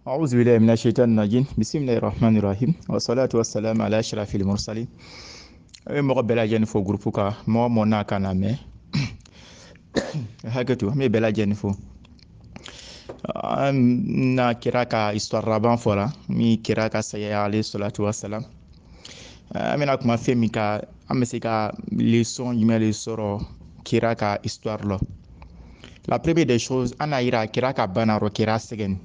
أعوذ بالله من الشيطان الرجيم بسم الله الرحمن الرحيم والصلاة والسلام على أشرف المرسلين mɔgɔ bɛɛ lajɛlen fo gurupu ka mɔgɔ mɔ n'a ka na mɛn hakɛto an bɛ bɛɛ lajɛlen fo an na kira ka histoire laban fɔra min kira ka saya ale salatu wasalam an bɛna kuma fɛn min kan an bɛ se ka leçon jumɛn de sɔrɔ kira ka histoire la la première des choses an n'a yira kira ka bana rɔ kira sɛgɛn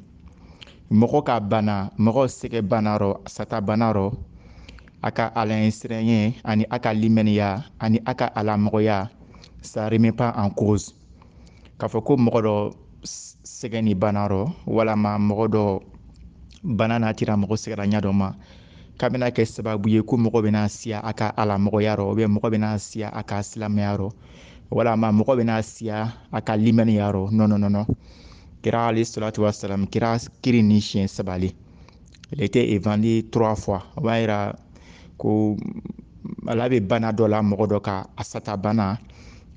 mɔgɔ ka bana mɔgɔ sɛgɛ bana rɔ sata bana rɔ a ka alaɲɛsiranya ani a ka limaniya ani a ka alamɔgɔya ça remet pas en cause k'a fɔ ko mɔgɔ dɔ sɛgɛ ni bana rɔ walama mɔgɔ dɔ bana n'a tira mɔgɔ sɛgɛra ɲɛ dɔ ma k'a bɛna kɛ sababu ye ko mɔgɔ bɛna siya a ka alamɔgɔya rɔ mɔgɔ bɛna siya a ka silamɛya rɔ walama mɔgɔ bɛna siya a ka limaniya rɔ non non non non kira alayhi salatu wasalam kira kiri ni siɲɛ sabali il était évangé 3 fois o b'a yira ko ala bɛ bana dɔ la mɔgɔ dɔ ka a sata bana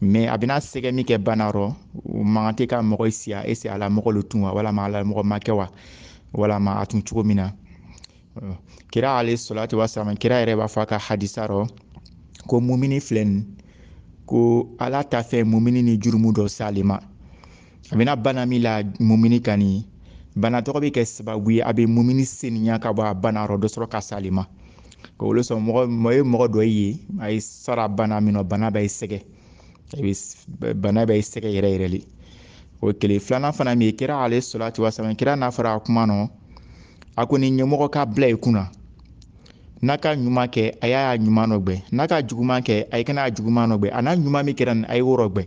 mais a bɛna sɛgɛ min kɛ bana rɔ o man tɛ ka mɔgɔ siya ese ala mɔgɔ lo tun wa walama ala mɔgɔ ma kɛ wa walama a tun cogo min na kira alayhi salatu wasalam kira yɛrɛ b'a fɔ a ka hadisa rɔ ko mumini filɛ nin ko ala ta fɛ mumini ni jurumu dɔ s'ale ma a bɛna bana min la mumini kan nin bana tɔgɔ bɛ kɛ sababu ye a bɛ mumini seniya ka bɔ a bana rɔ dɔ sɔrɔ ka s'ale ma ko olu sɔn mɔgɔ ye mɔgɔ dɔ ye a ye sara bana min na bana bɛ sɛgɛ bana bɛ sɛgɛ yɛrɛ yɛrɛ de o kelen filanan fana min kira ale salatu wasalam kira n'a fɔra a kuma nɔ a ko ni ɲɛmɔgɔ ka bila i kunna n'a ka ɲuman kɛ a y'a ɲuman nɔ gbɛ n'a ka juguman kɛ a ye kana juguman nɔ gbɛ a n'a ɲuman min kɛra nin a ye wɔrɔ gbɛ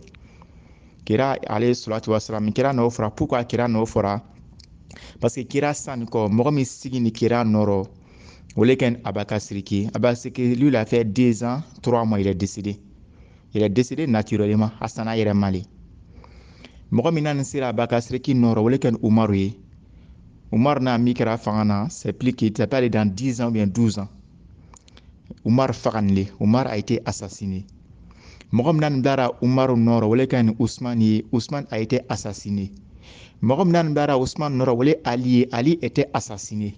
kira ale salatu wasalam kira n'o fɔra pourquoi kira n'o fɔra parce que kira sanni kɔ mɔgɔ min sigi ni kira nɔrɔ o le kɛ Abakasiriki Abakasiriki lui il a fait 2 ans 3 mois il est décédé naturellement a sanna yɛrɛ ma le mɔgɔ min na nin sera Abakasiriki nɔrɔ o le kɛ Umaru ye Umar n'a min kɛra fanga na c'est plus qu'il s'appelle dans 10 ans ou bien 12 ans Umar faga le Umar a été assassiné mɔgɔ min na nin bilara Umaru nɔrɔ o le kɛ Usman ye Usman a été assassiné mɔgɔ min na nin bilara Usman nɔrɔ o le Ali ye Ali était assassiné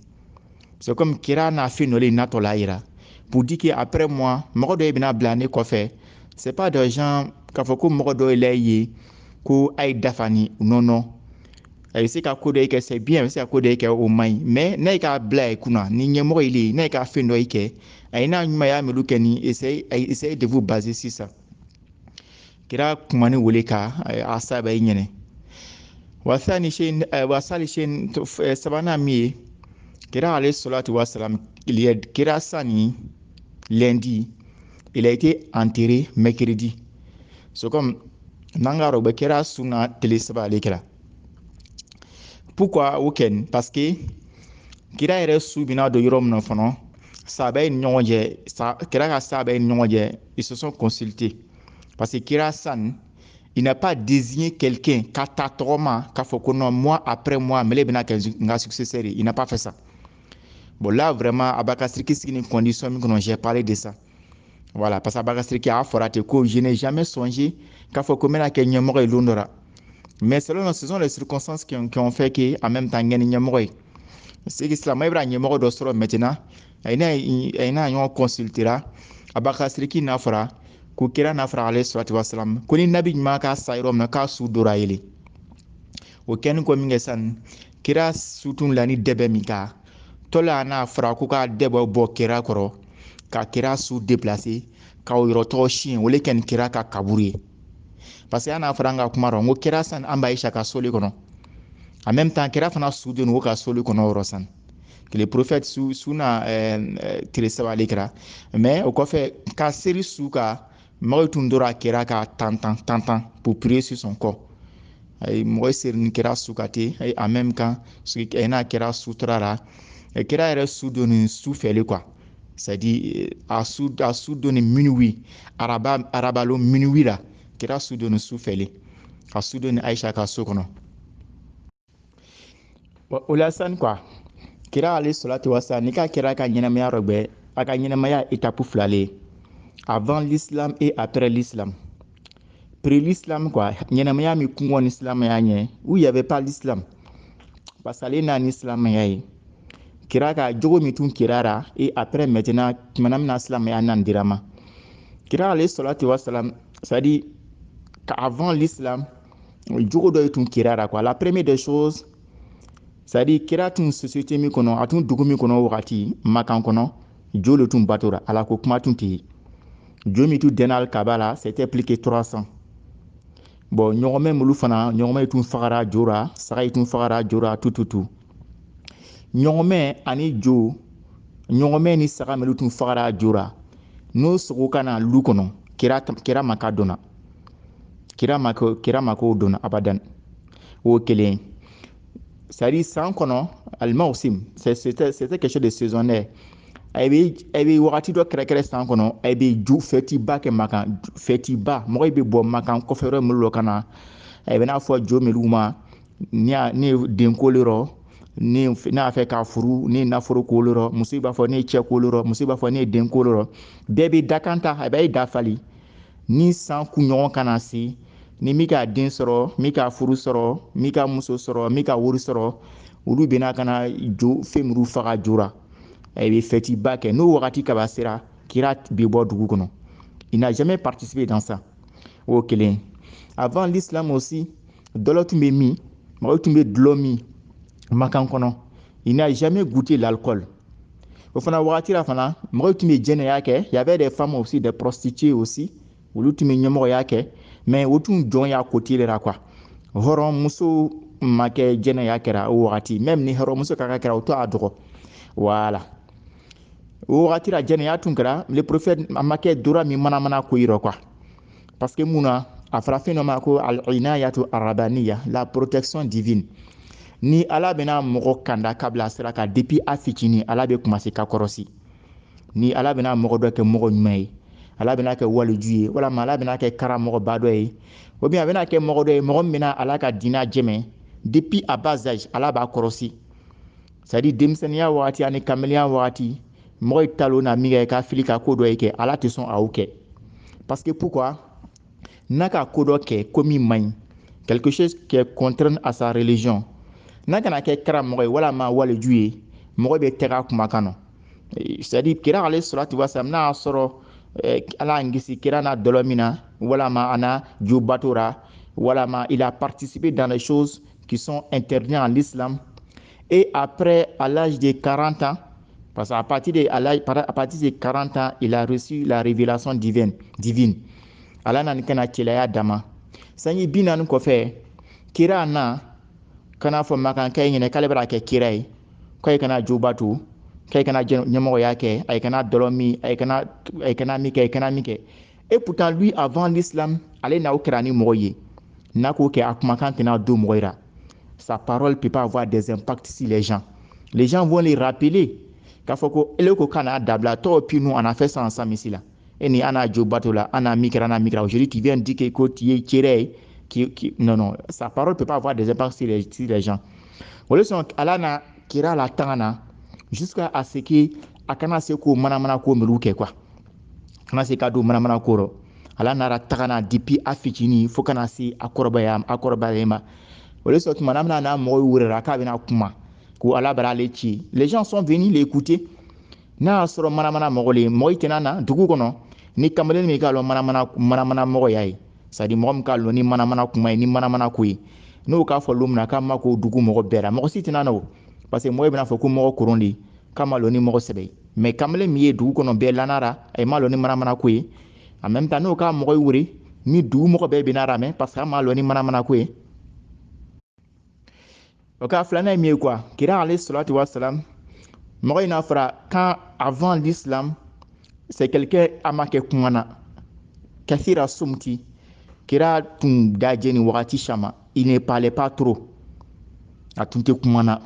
c'est comme kira n'a fait nɔle natɔ la yira pour dire que après moi mɔgɔ dɔ bɛna bila ne kɔfɛ c'est pas des gens k'a fɔ ko mɔgɔ dɔ la ye ko a ye dafa ni non non a bɛ se ka ko dɔ kɛ c'est bien a bɛ se ka ko dɔ kɛ o man ɲi mais n'a ye k'a bila i kunna ni ɲɛmɔgɔ ye n'a ye k'a fɛn dɔ kɛ a ye n'a ɲuman y'a melu kɛ ni essaye de vous baser sisan kira kuma ni wele ka a saba i ɲɛnɛ wasali siyɛn sabanan min ye kira alayhi salatu wasalam kira sani lundi il a été enterré mercredi c'est comme nangaro be kira suna tele saba ale kira pourquoi weekend parce que kira yɛrɛ su bina do yɔrɔ min na fana sahaba ye ni ɲɔgɔn cɛ kira ka sahaba ye ni ɲɔgɔn cɛ ils se sont consultés parce que kira san il n'a pas désigné quelqu'un k'a ta tɔgɔ ma k'a fɔ ko non moi après moi mele bɛna kɛ n ka successeur il n'a pas fait ça. Bon là vraiment Abakasiriki sigi ni condition min kɔnɔ j'ai parlé de ça voilà parce que Abakasiriki a fɔra ten ko je n'ai jamais songé k'a fɔ ko n bɛna kɛ ɲɛmɔgɔ ye don dɔ la mais selon ce sont les circonstances qui ont fait que en même temps n kɛ ni ɲɛmɔgɔ ye c'est que silamɛ bɛna ɲɛmɔgɔ dɔ sɔrɔ maintenant a n'a ɲɔgɔn consultera Abakasiriki n'a fɔra ko kira n'a fɔra alayhi salatu wasalam ko ni nabi ɲuman k'a sa yɔrɔ min na k'a su dora yele o kɛni ko min kɛ san kira su tun la ni dɛbɛ min kan tɔla n'a fɔra ko ka dɛbɔ bɔ kira kɔrɔ ka kira su déplacer ka o yɔrɔ tɔgɔ siɲɛ o le kɛ nin kira ka kaburu ye parce que n'a fɔra an ka kuma rɔ n ko kira san an b'a Aisha ka soli kɔnɔ en même temps kira fana su don o ka soli kɔnɔ yɔrɔ san que le prophète su na tile saba ale kira mais o kɔfɛ ka seri su ka mɔgɔ tun dora kira ka tantan pour prier sur son corps ay mɔgɔ seri ni kira su ka ten en même temps n'a kira sutura la kira yɛrɛ su don ni su fɛli quoi c'est-à-dire a su don ni minuit arabalo minuit la kira su don ni su fɛli a su don ni Aisha ka so kɔnɔ o la san quoi kira alayhi salatu wasalam ni ka kira ka ɲɛnamaya rɔ gbɛ a ka ɲɛnamaya étape fila le avant l'islam et après l'islam pré l'islam quoi ɲɛnamaya min kungɔ ni silamɛya ɲɛ où il y avait pas l'islam parce que ale n'a ni silamɛya ye kira ka jogo min tun kirara et après maintenant tumana min na silamɛya nan dira ma kira alayhi salatu wassalam c'est-à-dire qu'avant l'islam jogo dɔ tun kirara quoi la première des choses c'est-à-dire kira tun société min kɔnɔ a tun dugu min kɔnɔ wagati makan kɔnɔ jo le tun batora ala ko kuma tun tɛ jo min tun dɛnna kaba la c'était plus que 300 bon ɲɔgɔnmɛ mulu fana ɲɔgɔnmɛ tun fagara jora saga tun fagara jora tututu ɲɔgɔnmɛ ani jo ɲɔgɔnmɛ ni saga mulu tun fagara jora n'o sogo kana lu kɔnɔ kira ma ka donna kira ma ko donna abadan o kelen c'est-à-dire san kɔnɔ al-mawsim c'était quelque chose de saisonnier ay bi wagati dɔ kɛrɛkɛrɛ san kɔnɔ ay bi ju fɛtiba kɛ makan fɛtiba mɔgɔ bɛ bɔ makan kɔfɛ yɔrɔ minnu ka na ay bɛ n'a fɔ jo melu ma ni denkolo yɔrɔ ni n'a fɛ k'a furu ni nafolo kolo yɔrɔ muso b'a fɔ ni cɛ kolo yɔrɔ muso b'a fɔ ni denkolo yɔrɔ bɛɛ bɛ dakan ta a bɛ dafali ni san kunɲɔgɔn kana se ni mi ka den sɔrɔ mi ka furu sɔrɔ mi ka muso sɔrɔ mi ka wari sɔrɔ olu bɛna kana jo fɛn minnu faga jora ay bɛ fêtiba kɛ n'o wagati kaba sera kira bɛ bɔ dugu kɔnɔ il n'a jamais participé dans ça o kelen avant l'islam aussi dɔlɔ tun bɛ min mɔgɔw tun bɛ dulɔ min makan kɔnɔ il n'a jamais goûté l'alcool o fana wagati la fana mɔgɔw tun bɛ jɛnɛya kɛ il y avait des femmes aussi des prostituées aussi olu tun bɛ ɲɛmɔgɔya kɛ mais o tun jɔn y'a côté la quoi hɔrɔnmuso ma kɛ jɛnɛya kɛra o wagati même ni hɔrɔnmuso ka kɛra o to a dɔgɔ voilà o wagati la jɛnɛya tun kɛra le prophète a ma kɛ dora min manamana ko yɔrɔ quoi parce que mun na a fɔra fɛn dɔ ma ko al-inayatu arabaniya la protection divine ni ala bɛna mɔgɔ kanda k'a bila sira kan depuis a fitinin ala bɛ commencer ka kɔrɔsi ni ala bɛna mɔgɔ dɔ kɛ mɔgɔ ɲuman ye ala bɛna kɛ waliju ye walama ala bɛna kɛ karamɔgɔba dɔ ye ou bien a bɛna kɛ mɔgɔ dɔ ye mɔgɔ min bɛna ala ka diinɛ jɛmɛ depuis a bas âge ala b'a kɔrɔsi c'est à dire denmisɛnniya wagati ani kamaleya wagati mɔgɔ ye talo na min kɛ ka fili ka ko dɔ ye kɛ ala tɛ sɔn a y'o kɛ parce que pourquoi n'a ka ko dɔ kɛ ko min man ɲi quelque chose qui est contraire à sa religion n'a kana kɛ karamɔgɔ ye walama waliju ye mɔgɔ bɛ tɛgɛ a kumakan na c'est à dire kira alayhi salatu wasalam n'a y'a sɔrɔ ala y'an kisi kira n'a dɔlɔ min na walama a na jo batora walama il a participé dans les choses qui sont interdites en l'islam et après à l'âge de 40 ans parce qu'à partir de 40 ans il a reçu la révélation divine ala nana kana cɛlaya dama sanji 40 kɔfɛ kira na kana fɔ makan kɛ ɲinɛ k'ale bɛna kɛ kira ye k'e kana jo bato k'e kana ɲɛmɔgɔya kɛ a kana dɔlɔ min a kana min kɛ et pourtant lui avant l'islam ale n'aw kɛra ni mɔgɔ ye n'a ko kɛ a kumakan tɛna don mɔgɔ ra sa parole peut pas avoir des impacts sur les gens vont les rappeler k'a fɔ ko ele ko kana dabila tɔw pinu en a fait ça ensemble ici là et ni ana jo bato la ana mikra aujourd'hui tu viens dire que tu es kira non sa parole peut pas avoir des impacts sur les gens wala son ala na kira la tangana jusqu'à ce que a kana se ko manamana ko melu kɛ quoi kana se ka do manamana ko ro ala nara tagana depuis a fitini fo kana se a kɔrɔbaya ma wala son tuma na na mɔgɔ wurera k'a bɛna kuma ko ala bara ale ci les gens sont venus l'écouter n'a y'a sɔrɔ manamana mɔgɔ le mɔgɔ tɛna na dugu kɔnɔ ni kamalen min k'a lɔn manamana mɔgɔ y'a ye c'est à dire mɔgɔ min k'a lɔn ni manamana kuma ye ni manamana ko ye n'o k'a fɔ lu min na k'a ma ko dugu mɔgɔ bɛɛ la mɔgɔ si tɛna na o parce que mɔgɔ bɛna fɔ ko mɔgɔ koron de k'a ma lɔn ni mɔgɔ sɛbɛ mais kamalen min ye dugu kɔnɔ bɛɛ lanara a ma lɔn ni manamana ko ye en même temps n'o k'a mɔgɔ wuri ni dugu mɔgɔ bɛɛ bɛna ramɛ parce que a ma lɔn ni manamana ko ye o k'a filanan ye min ye quoi kira alayhi salatu wasalam mɔgɔ in n'a fɔra quand avant l'islam c'est quelqu'un a ma kɛ kuma na kathira sumti kira tun dajɛ ni wagati caman il ne parlait pas trop a tun tɛ kuma na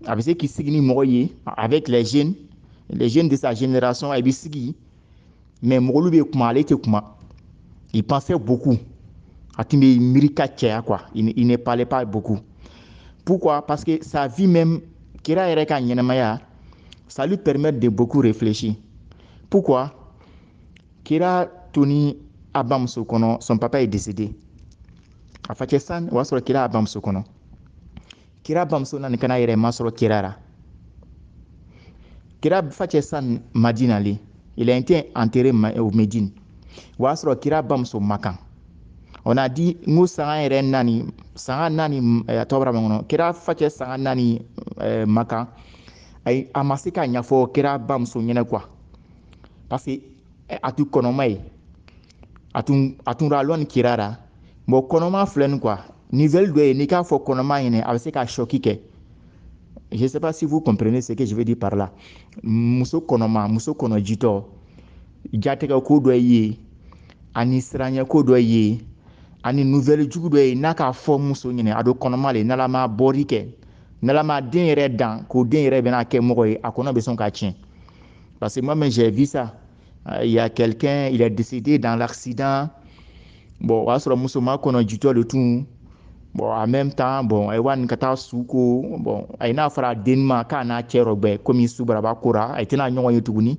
a bɛ se k'i sigi ni mɔgɔ ye avec les jeunes de sa génération a bɛ sigi mais mɔgɔlu bɛ kuma ale tɛ kuma il pensait beaucoup a tun bɛ miiri ka caya quoi il ne parlait pas beaucoup pourquoi parce que sa vie même kira yɛrɛ ka ɲɛnamaya ça lui permet de beaucoup réfléchir pourquoi kira tuni a bamuso kɔnɔ son papa est décédé a fa cɛ san o y'a sɔrɔ kira a bamuso kɔnɔ kira bamuso nani kana yɛrɛ masɔrɔ kira ra. Kira facɛ san Madina le. Il a été enterré au Médine. O y'a sɔrɔ kira bamuso Makan. On a dit ngu sanga yɛrɛ nani sanga nani a tɔgɔ bɔra min kɔnɔ kira facɛ sanga nani Makan ayi a ma se ka ɲɛfɔ kira bamuso ɲɛnɛ quoi parce que a tun kɔnɔma ye a tun ralɔn kira ra bon kɔnɔma filɛ nin quoi nouvelle dɔ ye n'i k'a fɔ kɔnɔma ɲɛnɛ a bɛ se ka choquer kɛ. Je sais pas si vous comprenez ce que je veux dire par là. Muso kɔnɔma muso kɔnɔjitɔ jatigɛ ko dɔ ye ani siranya ko dɔ ye ani nouvelle jugu dɔ ye n'a k'a fɔ muso ɲɛnɛ a do kɔnɔma le n'ala ma bɔri kɛ n'ala ma den yɛrɛ dan k'o den yɛrɛ bɛna kɛ mɔgɔ ye a kɔnɔ bɛ sɔn ka tiɲɛ. Parce que moi-même j'ai vu ça. Il y a quelqu'un, il est décédé dans l'accident. Bon, o y'a sɔrɔ muso ma kɔnɔjitɔ le tun. Bon, en même temps, bon, ay wan ka taa suko, bon, ay n'a fɔra den ma k'a n'a cɛ rɔgbɛ komi subaraba kora, ay tɛna ɲɔgɔn ye tuguni.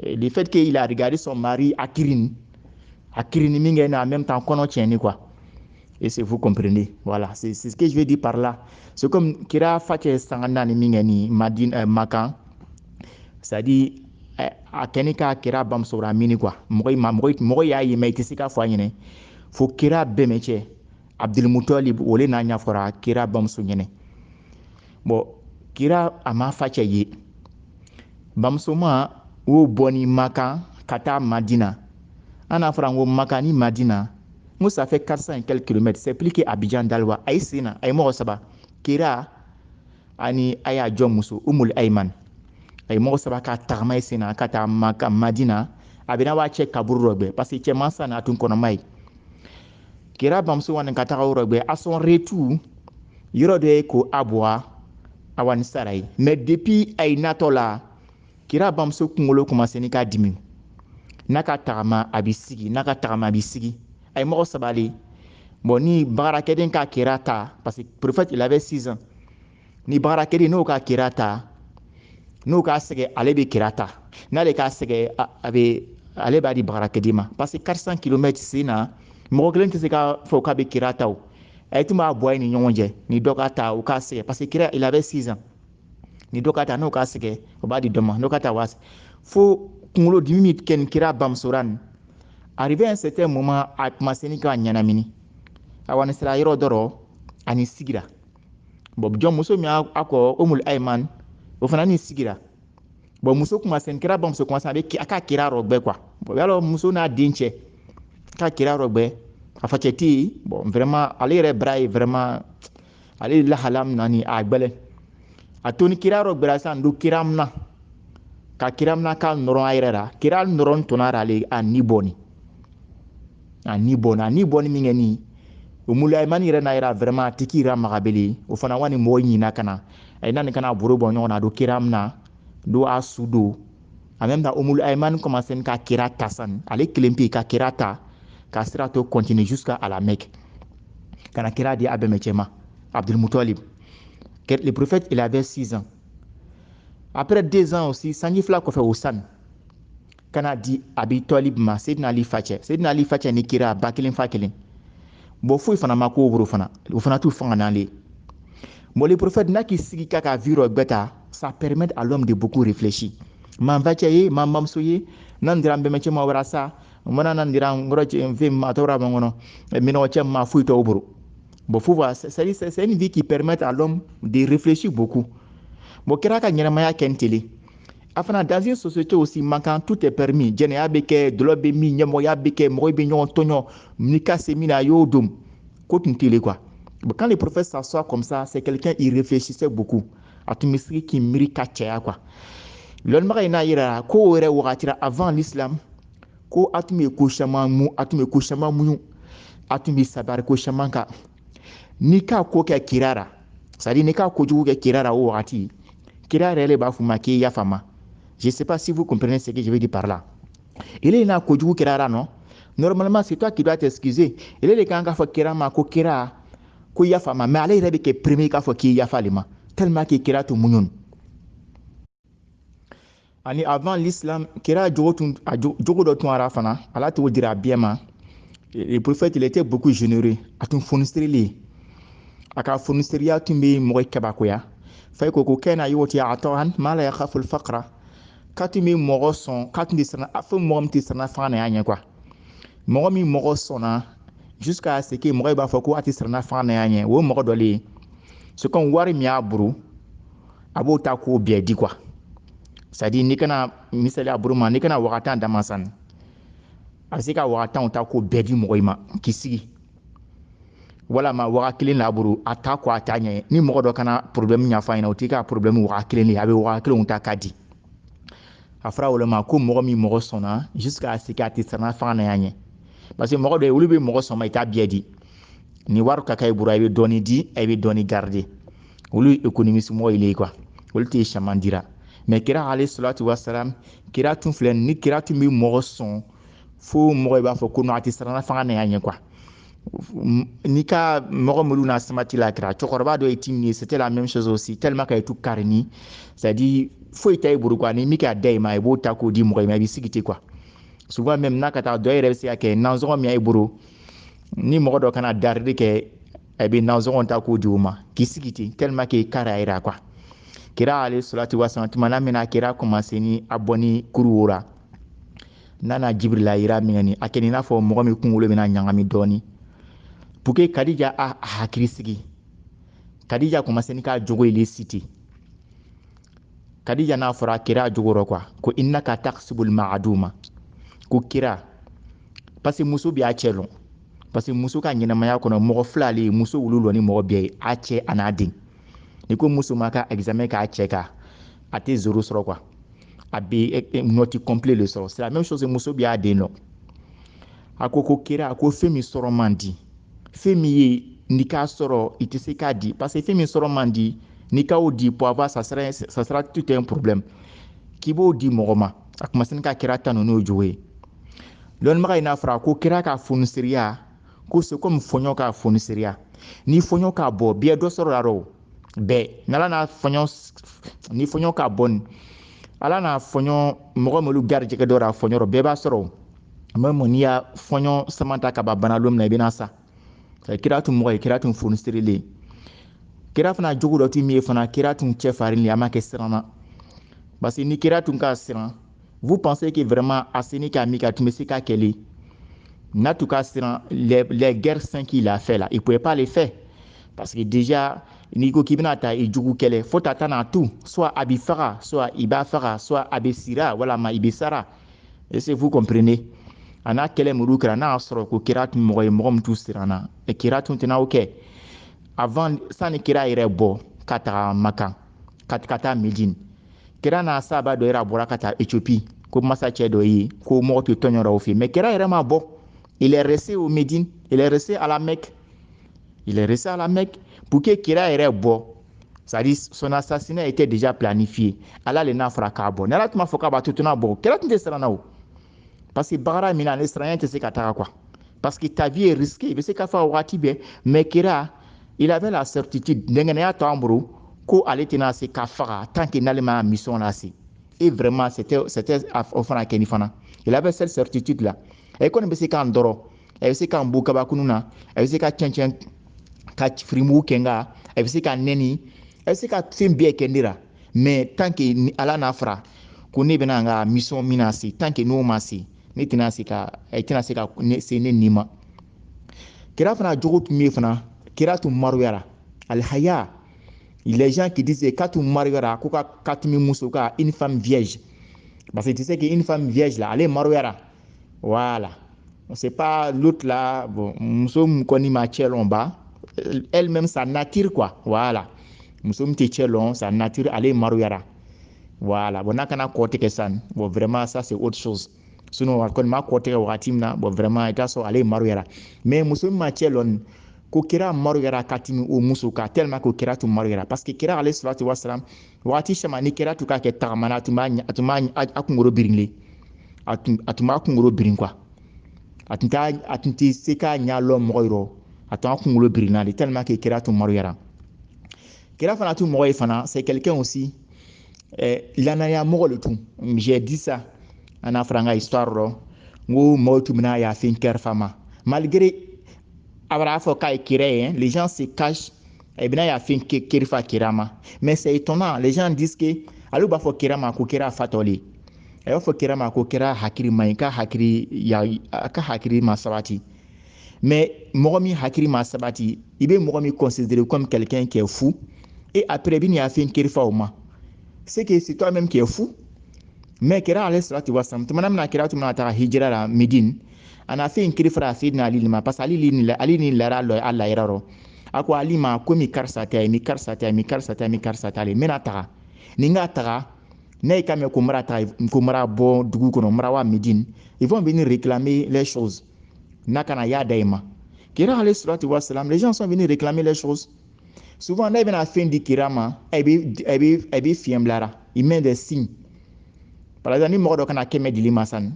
Le fait qu'il a regardé son mari akirini min kɛ en même temps kɔnɔ tiɲɛni quoi. Et c'est vous comprenez. Voilà, c'est ce que je veux dire par là. C'est comme kira facɛ sanga naani min kɛ ni Madina Makan, c'est-à-dire a kɛni ka kira bamuso ra mini quoi. Mɔgɔ y'a ye mais i tɛ se k'a fɔ a ɲɛnɛ. Fo kira bɛmɛ cɛ. Abdulmutalib ole n'a ɲɛfɔra kira bamuso ɲɛnɛ. Bon kira a ma facɛ ye bamuso ma o bɔ ni Makan ka taa Madina. An n'a fɔra n ko Makan ni Madina n ko ça fait 400 et quelques kilomètres c'est plus que Abidjan Dalwa a ye sen na a ye mɔgɔ saba kira ani a y'a jɔ muso Umul Ayman a ye mɔgɔ saba ka tagama ye sen na ka taa Madina a bɛna b'a cɛ kaburu dɔ gbɛ parce que cɛ mansa n'a tun kɔnɔma ye. Kira bamuso wani ka taga yɔrɔ gbɛ a son retour yɔrɔ dɔ ye ko Abwa awani sara ye mais depuis a ye natɔ la kira bamuso kunkolo commencé ni k'a dimi n'a ka tagama a bɛ sigi n'a ka tagama a bɛ sigi a ye mɔgɔ saba le bon ni baarakɛden ka kira ta parce que prophète il avait 6 ans ni baarakɛden n'o ka kira ta n'o k'a sɛgɛ ale bɛ kira ta n'ale k'a sɛgɛ ale b'a di baarakɛden ma parce que 400 kilomètres sen na mɔgɔ kelen tɛ se k'a fɔ k'a bɛ kira ta o a tun b'a bɔ a ye ni ɲɔgɔn cɛ ni dɔ ka ta o k'a sɛgɛ parce que kira il avait 6 ans ni dɔ ka ta n'o k'a sɛgɛ o b'a di dɔ ma n'o ka ta waa fo kunkolo dimi min kɛ ni kira bamuso ra nin arrivé à un certain moment a commencé ni k'a ɲanamini a wani sera yɔrɔ dɔrɔn ani sigira bon jɔn muso min a kɔ Umul Ayman o fana ni sigira bon muso commencé ni kira bamuso commencé a ka kira rɔgbɛ quoi bon yalɔ muso n'a den cɛ ka kira rɔgbɛ a facɛ tɛ yen bon vraiment ale yɛrɛ bara ye vraiment ale lahala min na ni a gbɛlɛn a to ni kira rɔgbɛra sisan don kira mina ka kira mina k'a nɔrɔ a yɛrɛ la kira nɔrɔ tɔnɔ ale a ni bɔni min kɛ ni Umul Ayman yɛrɛ n'a yɛrɛ vraiment a tɛ kira magabele o fana wani mɔgɔ ɲina ka na a ye nani kana bolo bɔ ɲɔgɔn na don kira mina don a su don en même temps Umul Ayman commencé ka kira ta san ale kelen pe ka kira ta ka sira to continuer jusqu'à la Mecque kana kira di a bɛmɛ cɛ ma Abdulmutalib le prophète il avait 6 ans après 2 ans aussi sanji fila kɔfɛ o san kana di Abi Talib ma Seydina Ali facɛ ni kira ba kelen fa kelen bon foyi fana ma ko woro fana o fana t'u fanga n'ale bon le prophète n'a k'i sigi k'a ka vie rɔgbɛ ta ça permet à l'homme de beaucoup réfléchir man facɛ ye man bamuso ye nan dira n bɛmɛcɛ ma wɛrɛ sa mana nan dira n kɔrɔ cɛ n fɛ ma tɔgɔ ma kɔnɔ minɔgɔ cɛ ma foyi t'o bolo bon faut voir c'est une vie qui permet à l'homme de réfléchir beaucoup bon kira ka ɲɛnamaya kɛ n tele a fana dans une société aussi manquant tout est permis jɛnɛya bɛ kɛ dɔlɔ bɛ min ɲɛmɔgɔya bɛ kɛ mɔgɔw bɛ ɲɔgɔn tɔɲɔ ni ka se min na a y'o dom ko tun tele quoi bon quand le prophète s'assoit comme ça c'est quelqu'un il réfléchissait beaucoup a tun bɛ sigi k'i miiri ka caya quoi lɔnnibaga in n'a yira ko o yɛrɛ wagati la avant l'islam ko a tun bɛ ko caman muɲu a tun bɛ sabari ko caman kan n'i k'a ko kɛ kira ra c'est-à-dire n'i k'a kojugu kɛ kira ra o wagati kira yɛrɛ de b'a fɔ ma k'i yafa ma je sais pas si vous comprenez ce que je veux dire par là ele n'a kojugu kira ra non normalement c'est toi qui dois t'excuser ele de kan k'a fɔ kira ma ko kira ko yafa ma mais ale yɛrɛ bɛ kɛ premier k'a fɔ k'i yafa ale ma tellement que kira tun muɲu ani avant l'islam kira jogo dɔ tun ara fana ala t'o dira bɛɛ ma le prophète il était beaucoup généreux a tun fonisirili aka fournisseuria tumbe mo kebakoya fay ko kena yoti atan mala ya khaful faqra katumi mo son katumi sana afu mo mti sana fana ya kwa mo mi mo sona jusqu'à ce que mo ba fa ko ati sana fana ya wo mo doli so kon wari mi aburu abo ta ko biedi kwa c'est-à-dire ni kana misali aburu ma ni kana wakatan damasan asika wakatan ta ko biedi mo ma kisigi wala ma waga kelen la buru ata ko atanya ni mo do kana problème nya fa ina utika problème waga kelen li abe waga kelen ta kadi afra wala ma ko mo mi mo sona jusqu'à ce que sana fa na yanye parce que mo do wulu be mo sona ita biedi ni waru ka kay buru abe doni di abe doni garder wulu économiste mo ile quoi wulu te chamandira mais kira alayhi salatu wassalam kira tun flen ni kira tun mi mo son fo mo ba fo ko no ati sana fa na yanye quoi ni ka mɔgɔ minnu na samati la kɛra cɛkɔrɔba dɔ ye timini c'était la même chose aussi tellement k'a ye tout karini c'est-à-dire foyi ta i bolo quoi ni min k'a da i ma i b'o ta k'o di mɔgɔ ma i bɛ sigi ten quoi souvent même n'a ka taa dɔ yɛrɛ bɛ se ka kɛ nansɔngɔ min y'a i bolo ni mɔgɔ dɔ kana darili kɛ a bɛ nansɔngɔ ta k'o di o ma k'i sigi ten tellement que kari a yɛrɛ quoi kira ale salatu wasalam tuma min na kira commencé ni a bɔ ni kuru wora nana jibirila yira min ni a kɛ i n'a fɔ mɔgɔ min kunkolo bɛna ɲagami dɔɔni pour que Khadija a hakili sigi Khadija commencé ni ka jogo ile city Khadija n'a fɔra kira jogoro quoi ko innaka taqsibul ma'duma ko kira parce que muso bi a cɛ lɔn parce que muso ka ɲɛnamaya kɔnɔ mɔgɔ fila le muso wulu lɔ ni mɔgɔ bɛɛ a cɛ a n'a den ni ko muso ma ka examen k'a cɛ ka a tɛ zéro sɔrɔ quoi a bɛ note complet le sɔrɔ c'est la même chose muso bi a den lɔ a ko kira a ko fɛn min sɔrɔ man di fɛn min ye ni k'a sɔrɔ i tɛ se k'a di parce que fɛn min sɔrɔ man di ni k'o di pour avoir ça sera tout un problème k'i b'o di mɔgɔ ma a kuma se ka kira ta n'o jogo ye lɔnnibaga in n'a fɔra ko kira ka fonisiriya ko c'est comme fɔɲɔ ka fonisiriya ni fɔɲɔ k'a bɔ bɛɛ dɔ sɔrɔ la rɔ bɛɛ n'ala n'a fɔɲɔ ni fɔɲɔ k'a bɔ nin ala n'a fɔɲɔ mɔgɔ m'olu garijɛgɛ dɔ la fɔɲɔ rɔ bɛɛ b'a sɔrɔ même n'i y'a fɔɲɔ samanta ka ban bana don min na i bɛna sa kira tun mɔgɔ ye kira tun fonisirilen kira fana jogo dɔ tun min ye fana kira tun cɛ farinlen a ma kɛ siranna parce que ni kira tun ka siran vous pensez que vraiment a seni k'a mi ka tun bɛ se ka kɛle n'a tun ka siran les guerres 5 qu'il a fait là il pouvait pas les faire parce que déjà n'i ko k'i bɛna ta i jugu kɛlɛ fo ta ta n'a tu soit a b'i faga soit i b'a faga soit a bɛ sira walama i bɛ sara est-ce que vous comprenez a n'a kɛlɛ muru kɛra n'a y'a sɔrɔ ko kira tun mɔgɔ ye mɔgɔ min tun siranna kira tun tɛna o kɛ avant sani kira yɛrɛ bɔ ka taga Makan ka taa Médine kira n'a sahaba dɔ yɛrɛ a bɔra ka taa Éthiopie ko masa cɛ dɔ ye ko mɔgɔ tɛ tɔɲɔ o fɛ mais kira yɛrɛ ma bɔ il est resté au Médine il est resté à la Mecque il est resté à la Mecque pour que kira yɛrɛ bɔ c'est-à-dire son assassinat était déjà planifié ala le n'a fɔra k'a bɔ n'ala tun m'a fɔ k'a b'a to n'a bɔ kira tun tɛ siranna o parce que bagara min na ale siranya tɛ se ka taga quoi parce que ta vie est risquée i bɛ se ka fa wagati bɛɛ mais kira il avait la certitude nɛgɛnɛya t'an bolo ko ale tɛna se ka faga tant que n'ale ma mission lase et vraiment c'était o fana kɛ ni fana il avait cette certitude là et kɔni bɛ se k'an dɔrɔ a bɛ se k'an bo kabakunu na a bɛ se ka cɛncɛn ka firimugu kɛ nka a bɛ se ka nɛni a bɛ se ka fɛn bɛɛ kɛ ne la mais tant que ni ala n'a fara ko ne bɛna n ka mission min na se tant que n'o ma se ne tɛna se ka se ne nin ma kira fana jogo tun bɛ fana kira tun mariera alhaya les gens qui disaient k'a tun mariera ko ka tun bɛ muso ka une femme vierge parce que tu sais qu'une femme vierge là ale mariera voilà c'est pas l'autre là bon muso min kɔni ma cɛ lɔn ba elle-même sa nature quoi voilà muso min tɛ cɛ lɔn sa nature ale mariera voilà bon n'a kana kɔ tigɛ san bon vraiment ça c'est autre chose sinon a kɔni ma kɔ tigɛ wagati min na bon vraiment i t'a sɔrɔ ale mariera mais muso min ma cɛ lɔn ko kira mariera ka tɛmɛ o muso kan tellement que kira tun mariera parce que kira ale salatu wasalam wagati caman ni kira tun ka kɛ tagamana a tun b'a kunkolo birilen a tun b'a kunkolo birin quoi a tun tɛ se k'a ɲɛ lɔn mɔgɔ yɔrɔ a tun b'a kunkolo birinna de tellement que kira tun mariera kira fana tun mɔgɔ ye fana c'est quelqu'un aussi lanaya mɔgɔ le tun j'ai dit ça an n'a fɔra an ka histoire rɔ n ko mɔgɔw tun bɛna yafa kɛrɛfɛ ma malgré a b'a fɔ k'a ye kira ye les gens se cachent et bien il y a fait kirifa kirama mais c'est étonnant les gens disent que alors b'a fɔ kirama ko kira fatoli et b'a fɔ kirama ko kira hakiri mai ka hakiri ya ka hakiri ma sabati mais mɔgɔ min hakiri ma sabati i bɛ mɔgɔ min considérer comme quelqu'un qui est fou et après bin ya fait kirifa o ma c'est que c'est toi même qui est fou mais kira alayhi salatu wasalam tumana mina kira tumana ta hijra la Médine ana fait kirifa sidina ali ma parce que ali ni lara lo Allah yararo ako ali ma ko mi karsa ta mi karsa ta mi karsa ta mi karsa ta le mena taga ni nga taga ne ka me ko mara bo dugu kono mara wa Médine ils vont venir réclamer les choses nakana ya daima kira alayhi salatu wasalam les gens sont venus réclamer les choses souvent ne bena fin di kirama ebi fiemblara il met des signes par exemple ni mɔgɔ dɔ kana kɛmɛ dili ma san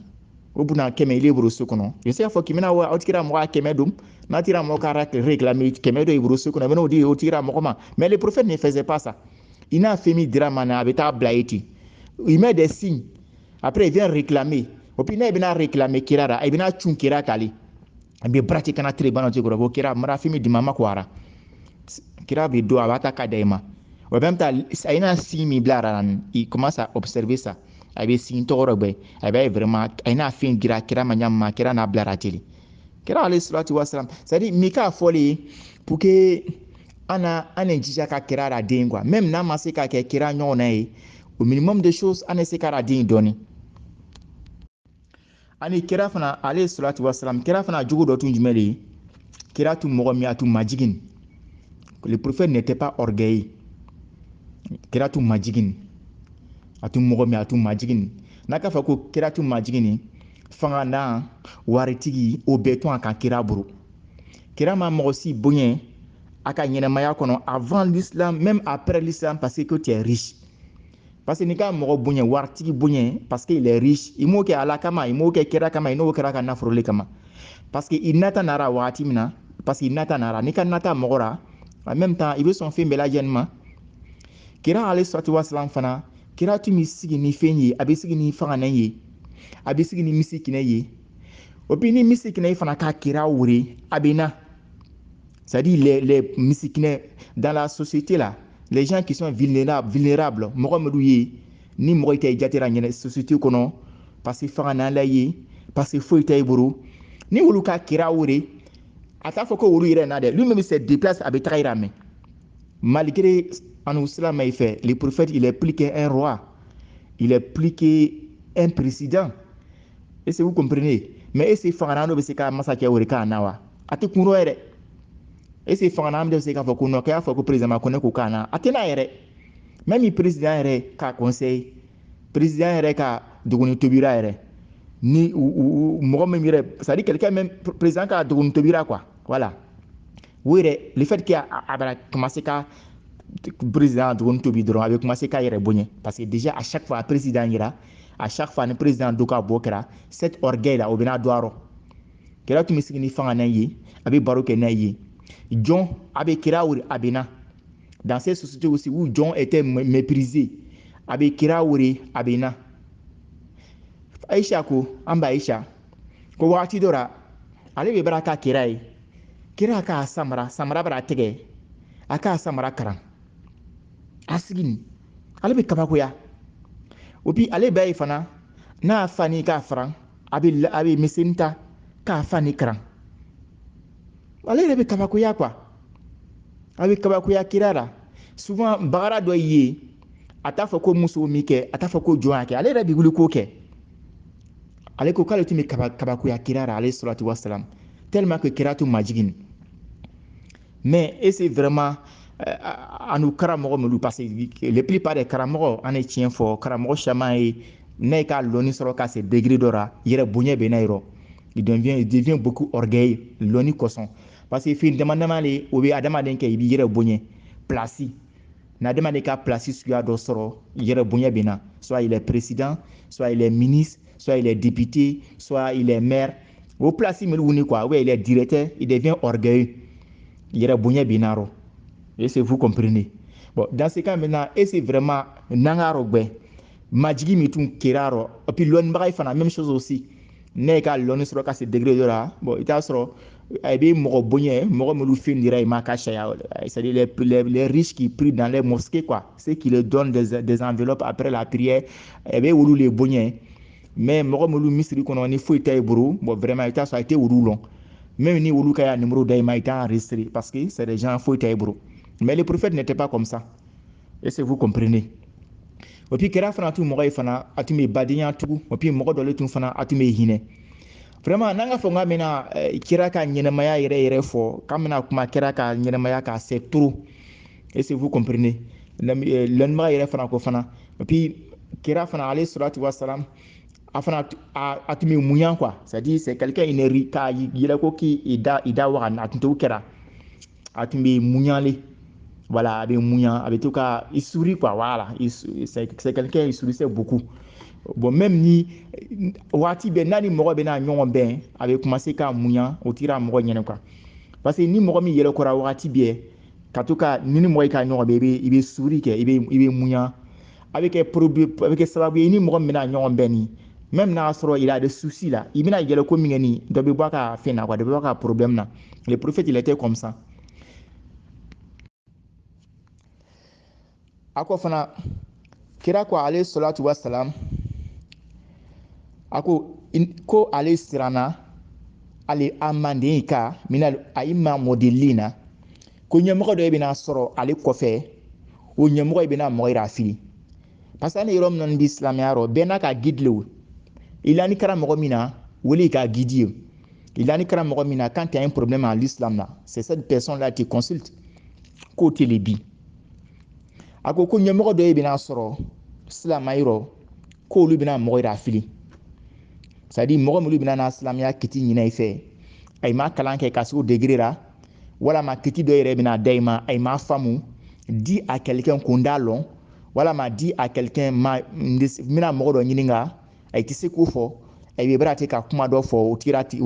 o buna kɛmɛ ile buru so kɔnɔ je sais fɔ kimina wa otikira mɔgɔ kɛmɛ dum n'a tira mɔgɔ ka réclamer kɛmɛ dɔ iburu so kɔnɔ bena o di o tira mɔgɔ ma mais le prophète ne faisait pas ça il n'a fait mi drama na a bɛ taa bila eti il met des signes après il vient réclamer et puis ne bena réclamer kira ra i bena chun kira kali be brati kana tre bana te ko kira mara fi mi di mama kwara kira be do abata ka daima en même temps il a signe mi blara il commence à observer ça abe sin tɔgɔrɔ gbɛ abe vraiment ina fin gira kira manyama kira na blara teli kira alayhi salatu wasalam c'est à dire mi ka fɔli pour que ana jija ka kira ra den quoi même n'a ma se ka kɛ kira ɲɔgɔn na ye au minimum de choses ana se ka ra den dɔɔni ani kira fana alayhi salatu wasalam kira fana jugu dɔ tun jumɛn de kira tun mɔgɔ min a tun majigin le prophète n'était pas orgueilleux kira tun majigin atu mɔgɔ min atu majigin n'a ka fɔ ko kira tun majigin fanga na waritigi o bɛɛ tun a kan kira buru kira ma mɔgɔ si bonya a ka ɲɛnamaya kɔnɔ avant l'islam même après l'islam parce que tu es riche parce que ni ka mɔgɔ bonya waritigi bonya parce que il est riche i m'o kɛ ala kama i m'o kɛ kira kama i n'o kɛra ka nafolo le kama parce que i nata nara wagati min na parce que i nata nara ni ka nata mɔgɔ ra en même temps i bɛ sɔn fɛn bɛɛ lajɛlen ma kira alayhi salatu wasalam fana kira tun bɛ sigi ni fɛn ye a bɛ sigi ni fanganan ye a bɛ sigi ni misi kinɛ ye o puis ni misi kinɛ fana ka kira wuri a bɛ na c'est à dire les misi kinɛ dans la société là les gens qui sont vulnérables mɔgɔ min ye ni mɔgɔ tɛ jatera ɲɛnɛ société kɔnɔ parce que fanganan la ye parce que foyi tɛ i bolo ni olu ka kira wuri a t'a fɔ ko olu yɛrɛ na dɛ lui même se déplace a bɛ taga yira mɛ malgré en islam il fait le prophète il est plus qu'un roi il est plus qu'un président et c'est vous comprenez mais ese fangana no be se ka masakɛ wori ka na wa ati kunro yɛrɛ ese fangana am de se ka fɔ ko no ka fɔ ko président ma ko ne ko kana ati na yɛrɛ même président yɛrɛ ka conseil président yɛrɛ ka duguni tobira yɛrɛ ni mɔgɔ min yɛrɛ ça dit quelqu'un même président ka duguni tobira quoi voilà oui le fait que a b'a commencer ka président duguni tobi dɔrɔn a bɛ commencer k'a yɛrɛ bonya parce que déjà à chaque fois président yira à chaque fois ni président do ka bɔ kɛra cet orgueil là o bɛ n'a do a rɔ kɛra tun bɛ sigi ni fanga n'a ye a bɛ baro kɛ n'a ye jɔn a bɛ kira wuri a bɛ na dans ces sociétés aussi où jɔn était méprisé a bɛ kira wuri a bɛ na Aïcha ko an ba Aïcha ko waati dɔ la ale bɛ bara k'a kira ye kira k'a samara bara tigɛ a k'a samara karan a sigini ale bɛ kabakoya o puis ale bɛɛ ye fana n'a fa ni k'a faran a bɛ misɛnnin ta k'a fa ni karan ale yɛrɛ bɛ kabakoya quoi a bɛ kabakoya kira la souvent bagara dɔ ye a t'a fɔ ko muso min kɛ a t'a fɔ ko jɔn y'a kɛ ale yɛrɛ bɛ wuli k'o kɛ ale ko k'ale tun bɛ kabakoya kira la alayhi salatu wasalam tellement que kira tun majigin mais c'est vraiment a n'u karamɔgɔ minnu parce que les plupart des karamɔgɔ an ye tiɲɛ fɔ karamɔgɔ caman ye n'a ye ka lɔnni sɔrɔ ka se degré dɔ la yɛrɛ bonya bɛ n'a yɔrɔ il devient beaucoup orgueilleux lɔnni kosɔn parce que fɛn dama dama de o bɛ adamaden kɛ i b'i yɛrɛ bonya place n'adamaden ka place suguya dɔ sɔrɔ yɛrɛ bonya bɛ na soit il est président soit il est ministre soit il est député soit il est maire o place min wuli quoi ou il est directeur il devient orgueilleux yɛrɛ bonya bɛ na rɔ. Et c'est vous comprenez. Bon, dans ce cas maintenant, et c'est vraiment nangaro gbe majigi mitun kiraro et puis l'on bagay fana même chose aussi. Ne ka l'on sera ka ce degré de là. Bon, il t'a soro c'est-à-dire les riches qui prient dans les mosquées, quoi, ceux qui leur donnent des enveloppes après la prière, les bonnets. Mais mɔgɔ minnu misiri kɔnɔ ni foyi t'a bolo bon vraiment i t'a sɔrɔ a tɛ olu lɔn même ni olu ka ya numéro d'a ma i t'a enregistré parce que c'est des gens foyi t'a bolo mais le prophète n'était pas comme ça. Est-ce que vous comprenez? Et puis kɛra fana tun mɔgɔ ye fana a tun bɛ badenya tugu et puis mɔgɔ dɔ le tun fana a tun bɛ hinɛ vraiment n'an ka fɔ k'an bɛna kira ka ɲɛnɛmaya yɛrɛ fɔ k'an bɛna kuma kira ka ɲɛnɛmaya ka c'est trop. Est-ce que vous comprenez? Lɔnnibaga yɛrɛ fana ko fana et puis kira fana alayhi salatu wa salam a tun bɛ muɲan quoi, c'est-à-dire c'est quelqu'un énergie k'a yɛlɛ ko k'i da waga a tun t'o kɛra a tun bɛ muɲanle. Voilà, a bɛ muɲan a bɛ to ka i sourit quoi, voilà, c'est quelqu'un il sourissait beaucoup. Bon même ni waati bɛɛ n'a ni mɔgɔ bɛna ɲɔgɔn bɛn a bɛ commencer ka muɲan o tira mɔgɔ ɲɛnɛ quoi, parce que ni mɔgɔ min yɛlɛkɔra waati bɛɛ ka to ka ni mɔgɔ yi ka ɲɔgɔn bɛn i bɛ sourit kɛ i bɛ muɲan a bɛ kɛ sababu ye ni mɔgɔ min bɛna ɲɔgɔn bɛn ni même n'a sɔrɔ il a des soucis là i bɛna yɛlɛ ko min kɛ ni dɔ bɛ bɔ a ka fɛn na quoi, dɔ bɛ bɔ a ka problème na. Le prophète il était comme ça. Ako fana kira ko alayhi salatu wa salam ako ko ale siranna ale amanden ka minal aima modellina ko ɲɛmɔgɔ dɔ bɛna sɔrɔ ale kɔfɛ o ɲɛmɔgɔ bɛna mɔgɔ yira fili parce que ani yɔrɔ min bi silamɛya rɔ bɛɛ n'a ka guide le il a ni karamɔgɔ min na wele ka guide ye il a ni karamɔgɔ min na quand tu as un problème en l'islam là c'est cette personne là qui consulte ko tele bi a ko ɲɛmɔgɔ dɔ bɛna sɔrɔ silamɛya rɔ ko olu bɛna mɔgɔ yira fili, c'est-à-dire mɔgɔ minnu bɛna na silamɛya kiti ɲinɛ i fɛ a ma kalan kɛ ka se o degré la walama kiti dɔ yɛrɛ bɛna da i ma a ma faamu di à quelqu'un qu'on t'a lɔn walama di à quelqu'un mina mɔgɔ dɔ ɲininka a tɛ se k'o fɔ a bɛ bara ka kuma dɔ fɔ o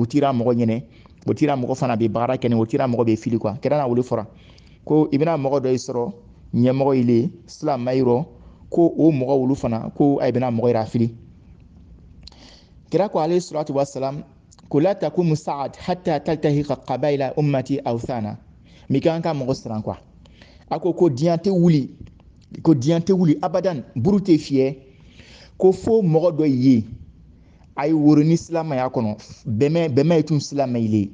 tira mɔgɔ ɲɛnɛ o tira mɔgɔ fana bɛ baara kɛ ni o tira mɔgɔ bɛ fili quoi, kɛra na wele fɔra ko i bɛna mɔgɔ dɔ sɔrɔ ɲɛmɔgɔ ile silamɛya rɔ ko o mɔgɔ wulu fana ko a bɛna mɔgɔ yira fili. Kira ko alayhi salatu wa salam ko la takumu sa'at hatta taltahiqa qabaila ummati awthana mi kan ka mɔgɔ siran quoi. A ko diɲɛ tɛ wuli abadan buru tɛ fiyɛ ko fo mɔgɔ dɔ ye a ye woro ni silamɛya kɔnɔ bɛmɛ ye tun silamɛya le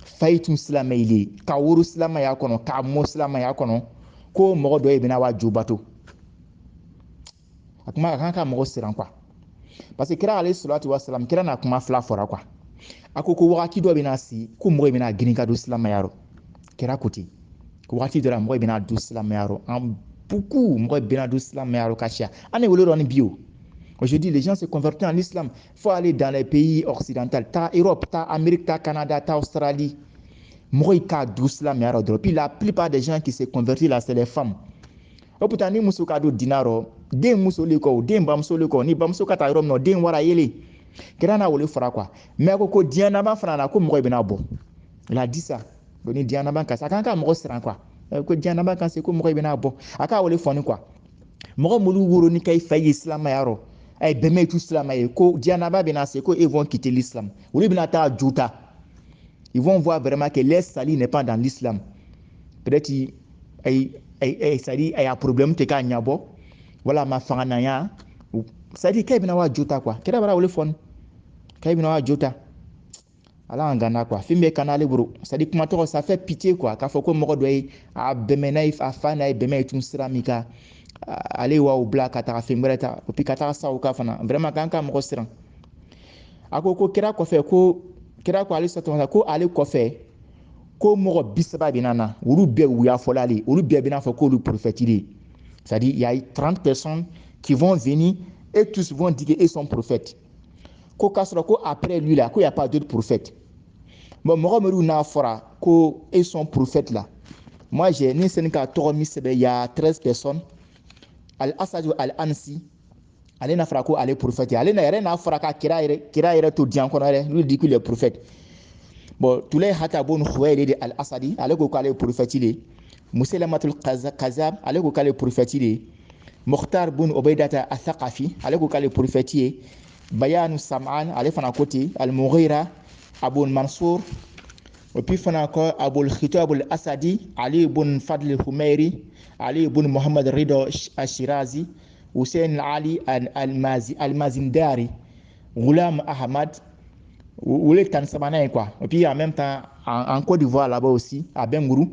fa ye tun silamɛya le ka woro silamɛya kɔnɔ k'a mɔ silamɛya kɔnɔ ko mɔgɔ dɔ ye bɛna wa jo bato a kuma a kan ka mɔgɔ siran quoi, parce que kira alayhi salatu wa salam kira na kuma fila fɔra quoi. A ko wagati dɔ bɛna si ko mɔgɔ bɛna girin ka don silamɛya rɔ kira ko ten ko wagati dɔ la mɔgɔ bɛna don silamɛya rɔ en beaucoup mɔgɔ bɛna don silamɛya rɔ ka ca an ye wele dɔ ni bi o. Aujourd'hui, les gens se convertissent en islam. Il faut aller dans les pays occidentaux. Ta Europe, ta Amérique, ta Canada, ta Australie. Moi, il y a 12 islam. Puis la plupart des gens qui se convertissent là, c'est les femmes. Et pourtant, ni muso ka do dinaro, den muso le ko, den bamso le ko, ni bamso ka ta Europe no, den wara yele. Kera na wole fara quoi. Mais ko diana ba fana na ko mo bena bo. Il a dit ça. Ni diana ba ka sa kan ka mo sran quoi. Ko diana ba kan se ko mo bena bo. Aka wole foni quoi. Mo mulu wuro ni kay fay islam yaro. Ay bɛmɛ tout silamɛ ko dianaba bɛna se ko ils vont quitter l'islam olu bɛna taa juta, ils vont voir vraiment que leur salut n'est pas dans l'islam, peut-être c'est-à-dire ay a problème te ka ɲabɔ wala ma fanganaya, c'est-à-dire kay bɛna wa juta quoi, kɛra bara wole fon kay bɛna wa juta ala an gana quoi, fin bɛ kana ale buru, c'est-à-dire kuma tɔgɔ ça fait pitié quoi, k'a fɔ ko mɔgɔ dɔ ye a bɛmɛ na a fa na ye bɛmɛ tun sira min ka ale wa u bila ka taga fɛn wɛrɛ ta et puis ka taga sa u ka fana vraiment kan ka mɔgɔ siran. A ko kira kɔfɛ ko kira ko ale sɔtɔ ko ale kɔfɛ ko mɔgɔ 30 bɛna na olu bɛɛ wuya fɔla ale olu bɛɛ bɛna fɔ k'olu prophète de, c'est-à-dire il y a 30 personnes qui vont venir et tous vont dire qu'ils sont prophètes. Ko k'a sɔrɔ ko après lui là ko il y a pas d'autres prophètes. Bon mɔgɔ minnu n'a fɔra ko ils sont prophètes là, moi j'ai ni seni ka tɔgɔ min sɛbɛn il y a 13 personnes. Al-Asad al-Ansi ale na fara ko ale prophète ale na yɛrɛ n'a fara ka kira yɛrɛ to diɲɛ kɔnɔ yɛrɛ lui dit qu'il est prophète. Bon Tulay hata bon Khuwaylid de al-Asadi ale ko k'ale prophète de, Musailamatul Kazzab ale ko k'ale prophète de, Mukhtar bin Ubaydata al-Thaqafi ale ko k'ale prophète ye, Bayanu Sam'an ale fana ko ten, Al-Mughira Abu Mansur et puis fana ko Abul Khitab al-Asadi, Ali ibn Fadl al-Humairi, Ali ibn Muhammad Rida al-Shirazi, Hussein Ali al-Mazindari, Ghulam Ahmad, ou les Tansabana quoi. Et puis en même temps en Côte d'Ivoire là-bas aussi à Bengourou,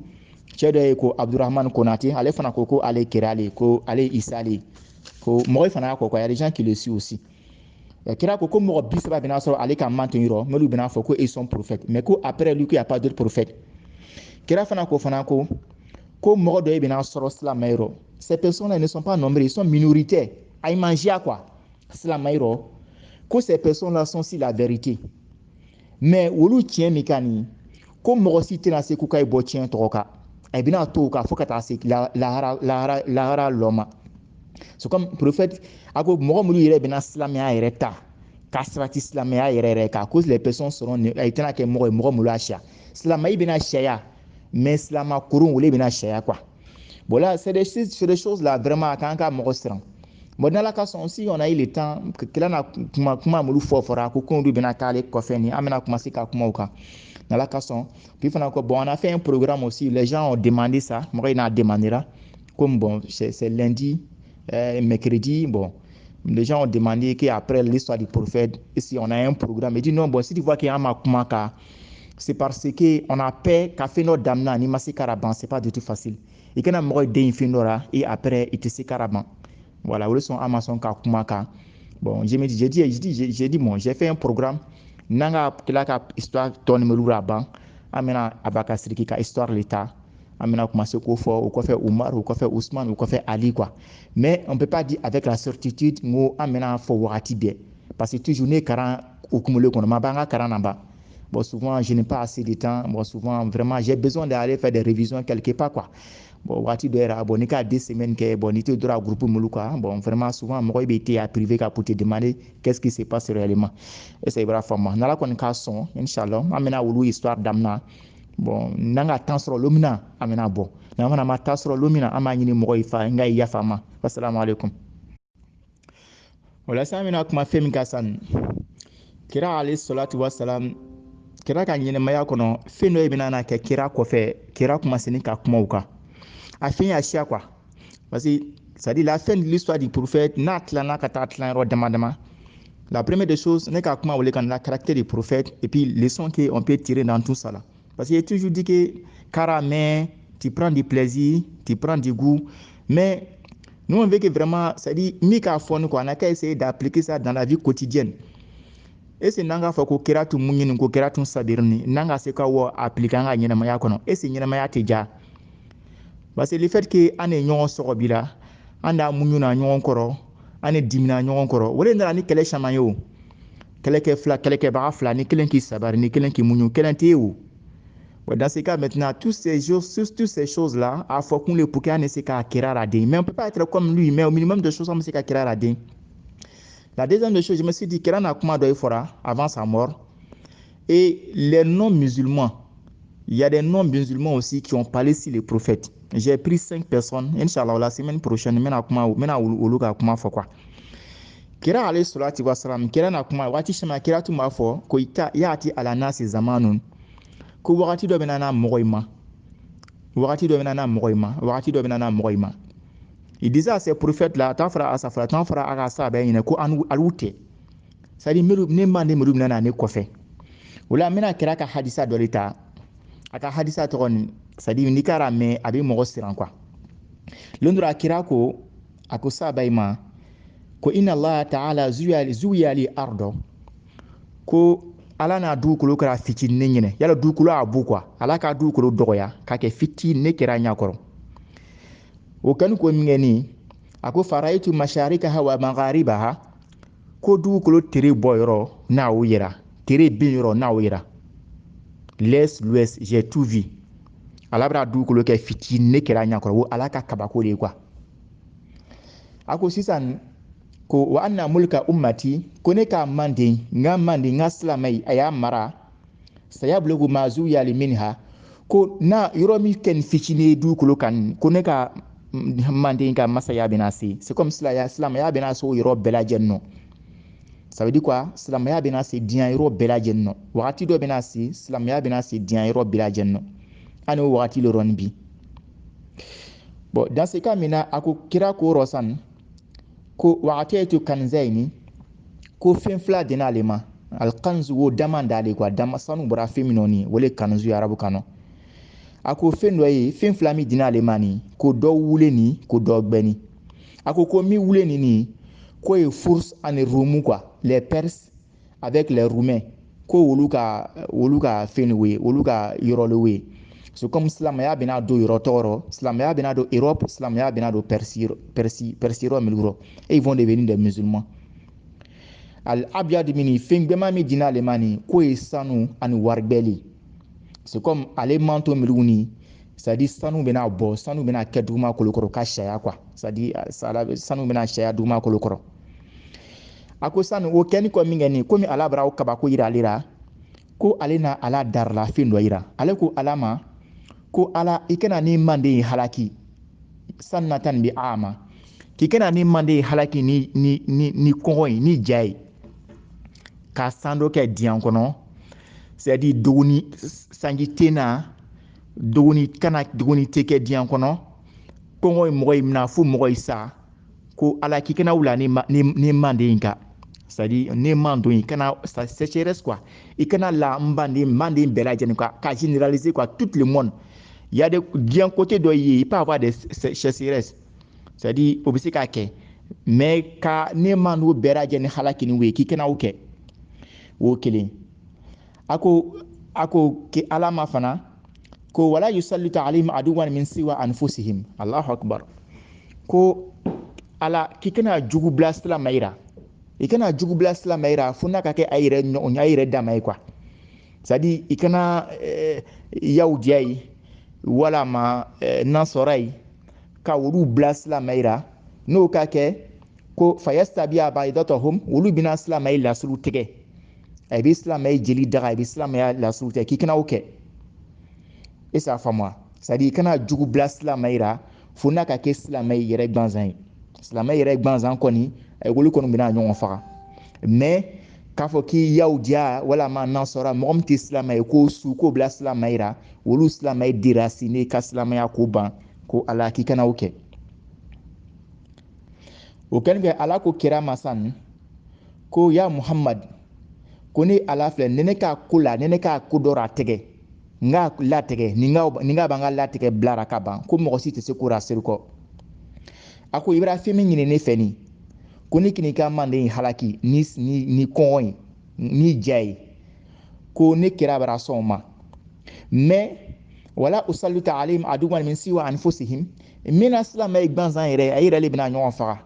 cede ko Abdurrahman Konate, ale fana ko ale Kerale ko ale Isale ko moi fana ko il y a des gens qui le suivent aussi. Kira ko mo bi saba bina so ale ka mantenir mais lui bina fo ko ils sont prophètes mais ko après lui il y a pas d'autres prophètes. Kira fana ko mo do bina so slamairo. Ces personnes ne sont pas nombreuses, ils sont minoritaires. Ay manger quoi. Slamairo. Que ces personnes-là sont si la vérité. Mais wolu tien mikani ko mo si tena se ku kai bo tien toka. Ay bina to ka fo ka ta se la loma. C'est comme prophète ako mo mo yere bina slamia yere ta. Ka srati slamia yere ka cause les personnes seront ay tena ke mo mo lo asha. Slamai bina shaya. Mais slama kurun wole bina shaya quoi. Bon là c'est des choses là vraiment quand ka mo sran. Bon dans la cas aussi on a eu le temps que là na kuma mulu fofora ko kondu bina kale ko feni amena kuma sika kuma uka dans la cas puis fana ko bon on a fait un programme aussi les gens ont demandé ça moi il a demandé là comme bon c'est lundi mercredi bon les gens ont demandé qu'après l'histoire du prophète ici on a un programme et dit non bon si tu vois qu'il y a un kumaka c'est parce que on a peur qu'a fait notre damna ni masi karaban c'est pas du tout facile et quand on moi d'infinora et après il te se karaban. Voilà, où sont Amazon Kakumaka. Bon, j'ai dit, moi, j'ai fait un programme. Nanga, la histoire tourne me l'ouraban. Amena Abakasriki, ka histoire l'État. Amena commencé au quoi fait Oumar, ou quoi fait Ousmane, ou quoi fait Ali, quoi. Mais on ne peut pas dire avec la certitude, nous, amena fo warati bien. Parce que toujours, né, karan, ou kumule, qu'on m'a banga karanamba. Bon, souvent, je n'ai pas assez de temps. Bon, souvent, vraiment, j'ai besoin d'aller faire des révisions quelque part, quoi. Bon wati do era bon ni ka 2 semaines que bon ni te dora groupe mulu quoi bon vraiment souvent moi il était à privé pour te demander qu'est-ce qui se passe réellement et c'est vrai forma nala kon ka son inchallah amena wulu histoire damna bon nanga tansro lomina amena bon na mana ma tansro lomina ama nyini mo ifa ngai ya fama assalamu alaikum wala samina kuma femi kasan kira alayhi salatu wassalam kira ka nyine maya kono feno ibina na ke kira ko fe kira kuma sini ka kuma uka a fin à chia quoi parce que ça dit la fin de l'histoire du prophète n'atlana kata atlan ro dama la première des choses n'est qu'à comment on le caractère du prophète et puis les leçons qu'on peut tirer dans tout ça là parce qu'il est toujours dit que caramé tu prends du plaisir tu prends du goût mais nous on veut que vraiment ça dit mika fon quoi on a qu'à essayer d'appliquer ça dans la vie quotidienne et c'est nanga fa ko kira tu munyin ko kira tu sabirni nanga se ka wo appliquer nga nyina maya kono et c'est nyina maya teja parce que le fait que an est ɲɔgɔn sɔgɔ bi la an da muɲu na ɲɔgɔn kɔrɔ an est dimina ɲɔgɔn kɔrɔ o de nana ni kɛlɛ caman ye o kɛlɛkɛbaga fila ni kelen k'i sabari ni kelen k'i muɲu kelen tɛ ye o dans ce cas maintenant toutes ces choses là a fɔ kun le pour que an ne se k'a kɛra la den mais on peut pas être comme lui mais au minimum de choses on bɛ se ka kɛra la den la deuxième des choses je me suis dit kɛra na kuma dɔ i fɔra avant sa mort et les non musulmans il y a des non musulmans aussi qui ont parlé sur les prophètes. J'ai pris 5 personnes. Inch'Allah, la semaine prochaine, je vais kuma fo quoi. Kira alayhi salatu wassalam, kira na kuma wati shema kira tu mafo ko ita yati ala nasi zamanun. Ko wakati do benana mogoima. Wakati do benana mogoima. Il disait à ces prophètes là, tafra asafra, tafra agasa ben ina ko anu alute. Ça dit ne mande mudu nana ne kofe. Wala mena kira ka hadisa do lita. Aka hadisa tɔgɔ c'est à dire ni kara mɛ a bɛ mɔgɔ siran quoi londra kira ko a ko saba ma ko inna Allah ta'ala zuyali ardo ko ala n'a dugukolo kɛra fitinin ɲinɛ yala dugukolo a bu quoi ala ka dugukolo dɔgɔya ka kɛ fitinin ne kɛra ɲakɔrɔ o kɛni ko min kɛ ni a ko faraitu masharikaha wa magharibaha ko dugukolo tere bɔ yɔrɔ n'a o yira tere bin yɔrɔ n'a o yira l'est l'ouest j'ai tout vu ala bra dugukolo kɛ fitinin ne kɛra ɲakɔrɔ o ala ka kabako de quoi a ko sisan ko wa anna mulka ummati ko ne ka manden nga silamɛ a y'a mara saya blogu mazu yali minha ko na yɔrɔ min kɛ ni fitinin dugukolo kan ko ne ka manden ka masaya bɛna se c'est comme silamɛya bɛna se o yɔrɔ bɛɛ lajɛlen nɔ ça veut dire quoi? Silamɛya bɛna se diɲɛ yɔrɔ bɛɛ lajɛlen nɔ wagati dɔ bɛna se silamɛya bɛna se diɲɛ yɔrɔ bɛɛ lajɛlen nɔ ani o wagati le yɔrɔnin bi bon dans ce cas min na a ko kira ko yɔrɔ san ko wagati kanzɛni ko fɛn fila de n'ale ma alkanzu wo dama d'ale quoi dama sanu bɔra fɛn min nɔ ni wele kanzu arabu kan a ko fɛn dɔ ye fɛn fila min dina ale ma ni ko dɔ wule ni ko dɔ gbɛni a ko min wule ni ko ye Furs ani Romu quoi les Perses avec les Roumains ko wolu ka fɛn we wolu ka yɔrɔ le we so comme silamɛya bɛna don yɔrɔ tɔgɔ silamɛya bɛna don Europe silamɛya bɛna don Persi yɔrɔ min yɔrɔ et ils vont devenir des musulmans al-abyad mini fɛn gbɛma min dina ale ma ni ko ye sanu ani warigbɛli c'est comme ale manto miluni c'est-à-dire sanu bɛna bɔ sanu bɛna kɛ duguma kolokɔrɔ ka saya quoi c'est-à-dire sanu bɛna saya duguma kolokɔrɔ a ko sanu o kɛni kɔ min kɛ ni komi ala bara o kabako yira ale la ko ale na ala darala fɛn dɔ yira ale ko ala ma ko ala i kana ni manden halaki sannatan bi ama k'i kana ni manden halaki ni kɔngɔ ye ni ja ye ka san dɔ kɛ diɲɛ kɔnɔ c'est-à-dire dogoni sanji tena dogoni kana dogoni tɛ kɛ diɲɛ kɔnɔ kɔngɔ ye mɔgɔ ye mina fo mɔgɔ ye sa ko ala k'i kana wula ni manden kan c'est-à-dire ne mando i kana sécheresse quoi i kana la manden bɛɛ lajɛlen ka généraliser quoi tout le monde il y a des diɲɛ côté dɔ ye il peut avoir des sécheresses c'est-à-dire o bɛ se k'a kɛ mais ka ne mando bɛɛ lajɛlen halaki ni we k'i kana o kɛ o kelen a ko ke ala ma fana ko wala yusallitu alayhim aduwan min siwa anfusihim allahu akbar ko ala k'i kana jugu bila silamɛ yira i kana jugu bila silamɛ yira fo n'a ka kɛ a yɛrɛ dama ye quoi c'est-à-dire i kana yahudiya ye walama nasɔra ye ka olu bila silamɛ yira n'o ka kɛ ko fayastabiya baidatahum olu bɛna silamɛ ye lasuru tigɛ a bɛ silamɛ ye jeli daga a bɛ silamɛya lasuru tigɛ k'i kana o kɛ e s'a faamuya c'est-à-dire i kana jugu bila silamɛ yira fo n'a ka kɛ silamɛ ye yɛrɛ gansan ye silamɛ yɛrɛ gansan kɔni olu kɔni bɛna ɲɔgɔn faga mais k'a fɔ k'i yahudiya walama nasɔra mɔgɔ min tɛ silamɛ ye k'o bila silamɛ yira olu silamɛ ye déraciner ka silamɛya ko ban ko ala k'i kana o kɛ o kɛlen kɛ ala ko kira ma san ko ya Muhammad ko ne ala filɛ ne ka ko la ne ka ko dɔ a tɛgɛ n ka latigɛ ni ka b'an ka latigɛ bilara ka ban ko mɔgɔ si tɛ se ko raseri kɔ a ko i bɛra fɛn min ɲini ne fɛ nin ko ne k'i ka manden halaki ni kɔngɔ ye ni ja ye ko ne kira bara sɔn ma mais wala usallitu alayhim aduwan min siwa anfusihim mina silamɛ ye gansan yɛrɛ a yɛrɛ de bɛna ɲɔgɔn faga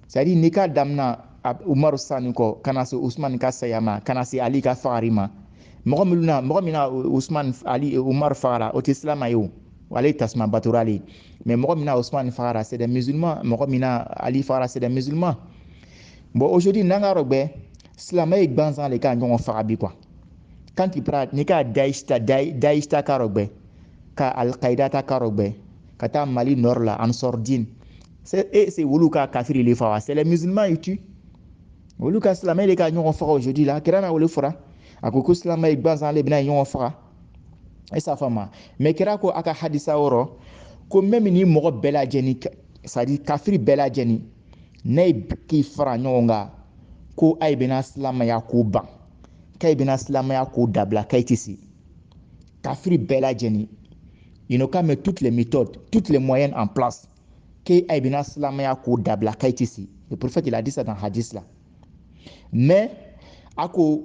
c'est-à-dire ni ka damina umaru sani kɔ kana se usman ka saya ma kana se ali ka fagari ma mɔgɔ min na usman ali umaru fagara o tɛ silamɛ ye o ale tasuma batora ale mais mɔgɔ min na usman fagara c'est des musulmans mɔgɔ min na ali fagara c'est des musulmans bon aujourd'hui n'an ka rɔgbɛ silamɛ ye gansan le ka ɲɔgɔn faga bi quoi quand tu prends ni ka Daesh ta ka rɔgbɛ ka al-Qaïda ta ka rɔgbɛ ka taa Mali nord la Ansordine c'est wolu ka kafiri le faga c'est les musulmans ils tuent wolu ka silamɛ le ka ɲɔgɔn faga aujourd'hui la kira na wole fɔra a ko silamɛ ye gansan le bɛna ɲɔgɔn faga e sa fama mais kira ko a ka hadisa wɔrɔ ko même ni mɔgɔ bɛɛ lajɛlen c'est-à-dire kafiri bɛɛ lajɛlen ne k'i fara ɲɔgɔn kan ko a ye bɛna silamɛya ko ban k'a bɛna silamɛya ko dabila k'a tɛ se kafiri bɛɛ lajɛlen il n'ont qu'à mettre toutes les méthodes toutes les moyens en place k'a ye bɛna silamɛya ko dabila k'a tɛ se le prophète il a dit ça dans hadis là mais a ko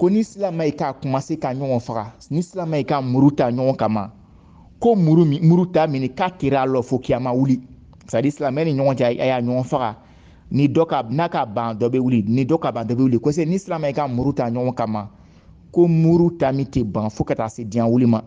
ni silamɛ ye k'a commencé ka ɲɔgɔn faga ni silamɛ ye ka muru ta ɲɔgɔn kama ko muru ta minɛ k'a tera lɔ fo kiyama wuli c'est-à-dire silamɛ ni ɲɔgɔn cɛ a y'a ɲɔgɔn faga ni n'a ka ban dɔ bɛ wuli ni dɔ ka ban dɔ bɛ wuli ko ni silamɛ ye ka muru ta ɲɔgɔn kama ko muru ta min tɛ ban fo ka taa se diɲɛ wuli ma